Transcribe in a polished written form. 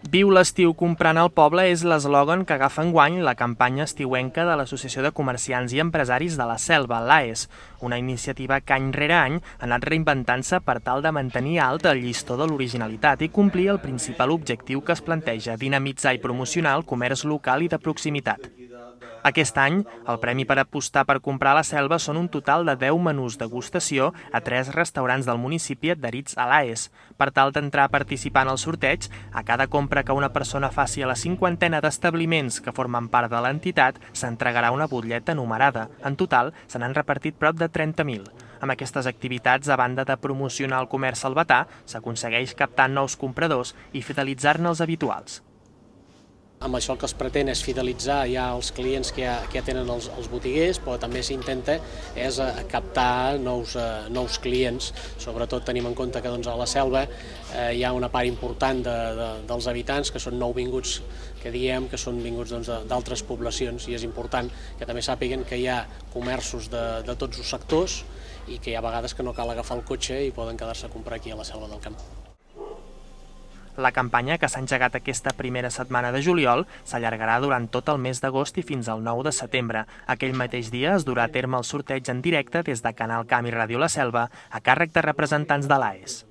Viu l'estiu comprant al poble és l'eslògan que agafa enguany la campanya estiuenca de l'Associació de Comerciants i Empresaris de la Selva, l'AES, una iniciativa que any rere any ha anat reinventant-se per tal de mantenir alt el llistó de l'originalitat i complir el principal objectiu que es planteja, dinamitzar i promocionar el comerç local i de proximitat. Aquest any, el premi per apostar per comprar a la Selva són un total de 10 menús degustació a 3 restaurants del municipi adherits a l'AES. Per tal d'entrar a participar en el sorteig, a cada compra que una persona faci a la 50ena d'establiments que formen part de l'entitat, s'entregarà una butlleta numerada. En total, se n'han repartit prop de 30.000. Amb aquestes activitats, a banda de promocionar el comerç salvatà, s'aconsegueix captar nous compradors i fidelitzar-ne els habituals. Amb això el que es pretén és fidelitzar ja els clients que ja tenen els botiguers, però també s'intenta és captar nous clients, sobretot tenim en compte que a la Selva hi ha una part important dels habitants que són nouvinguts, que diem que són vinguts d'altres poblacions, i és important que també sàpiguen que hi ha comerços de tots els sectors i que hi ha vegades que no cal agafar el cotxe i poden quedar-se a comprar aquí a la Selva del Camp. La campanya, que s'ha engegat aquesta primera setmana de juliol, s'allargarà durant tot el mes d'agost i fins al 9 de setembre. Aquell mateix dia es durà a terme el sorteig en directe des de Canal Camp i Ràdio La Selva, a càrrec de representants de l'AES.